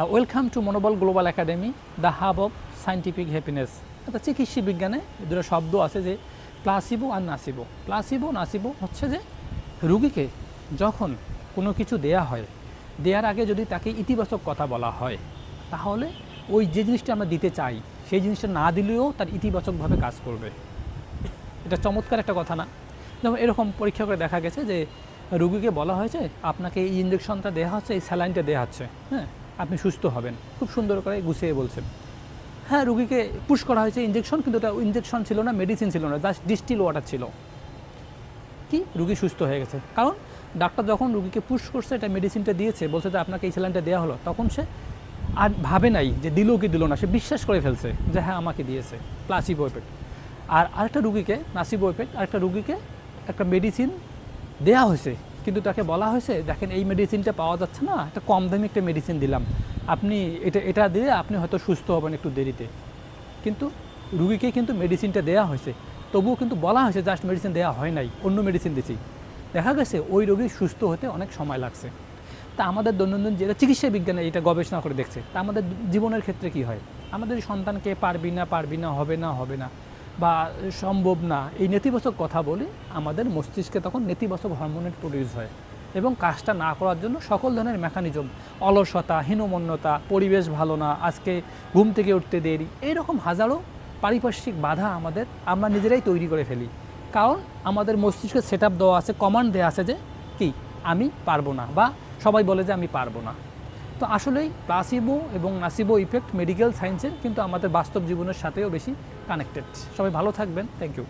Welcome to মনোবল global academy, the hub of scientific happiness. অর্থাৎ চিকিৎসা বিজ্ঞানে দুটো শব্দ আছে যে প্লাসিবো আর নাসিবো। প্লাসিবো নাসিবো হচ্ছে যে রুগীকে যখন কোনো কিছু দেয়া হয়, দেওয়ার আগে যদি তাকে ইতিবাচক কথা বলা হয়, তাহলে ওই যে জিনিসটা আমরা দিতে চাই সেই জিনিসটা না দিলেও তার ইতিবাচকভাবে কাজ করবে। এটা চমৎকার একটা কথা না? যেমন এরকম পরীক্ষা করে দেখা গেছে যে রুগীকে বলা হয়েছে আপনাকে এই ইঞ্জেকশনটা দেওয়া হচ্ছে, এই স্যালাইনটা দেওয়া হচ্ছে, হ্যাঁ আপনি সুস্থ হবেন। খুব সুন্দর করে গুছিয়ে বলছেন। হ্যাঁ, রুগীকে পুশ করা হয়েছে ইঞ্জেকশন, কিন্তু এটা ইঞ্জেকশন ছিল না, মেডিসিন ছিল না, জাস্ট ডিস্টিল ওয়াটার ছিল। কি রুগী সুস্থ হয়ে গেছে, কারণ ডাক্তার যখন রুগীকে পুশ করছে, এটা মেডিসিনটা দিয়েছে, বলছে যে আপনাকে এই স্যালাইনটা দেওয়া হলো, তখন সে আর ভাবে নাই যে দিল কি দিল না, সে বিশ্বাস করে ফেলছে যে হ্যাঁ আমাকে দিয়েছে। Placebo effect. আর আরেকটা রুগীকে নাসিবো এফেক্ট, আরেকটা রুগীকে একটা মেডিসিন দেয়া হয়েছে, কিন্তু তাকে বলা হয়েছে দেখেন এই মেডিসিনটা পাওয়া যাচ্ছে না, একটা কম দামি একটা মেডিসিন দিলাম, আপনি এটা দিলে আপনি হয়তো সুস্থ হবেন একটু দেরিতে। কিন্তু রুগীকে কিন্তু মেডিসিনটা দেওয়া হয়েছে, তবুও কিন্তু বলা হয়েছে জাস্ট মেডিসিন দেওয়া হয় নাই, অন্য মেডিসিন দিয়েছি। দেখা গেছে ওই রোগী সুস্থ হতে অনেক সময় লাগছে। তা আমাদের দৈনন্দিন যেটা চিকিৎসা বিজ্ঞানে এটা গবেষণা করে দেখছে, তা আমাদের জীবনের ক্ষেত্রে কি হয়, আমাদের সন্তানকে পারবি না, হবে না বা সম্ভব না, এই নেতিবাচক কথা বলি, আমাদের মস্তিষ্কে তখন নেতিবাচক হরমোনের প্রডিউস হয় এবং কাজটা না করার জন্য সকল ধরনের মেকানিজম, অলসতা, হীনমন্যতা, পরিবেশ ভালো না, আজকে ঘুম থেকে উঠতে দেরি, এইরকম হাজারো পারিপার্শ্বিক বাধা আমরা নিজেরাই তৈরি করে ফেলি। কারণ আমাদের মস্তিষ্কে সেট আপ দেওয়া আছে, কমান্ড দেওয়া আছে যে কি আমি পারবো না, বা সবাই বলে যে আমি পারবো না। তো আসলেই প্লাসিবো এবং নাসিবো ইফেক্ট মেডিকেল সায়েন্সের কিন্তু আমাদের বাস্তব জীবনের সাথেও বেশি কানেক্টেড। সবাই ভালো থাকবেন, থ্যাংক ইউ।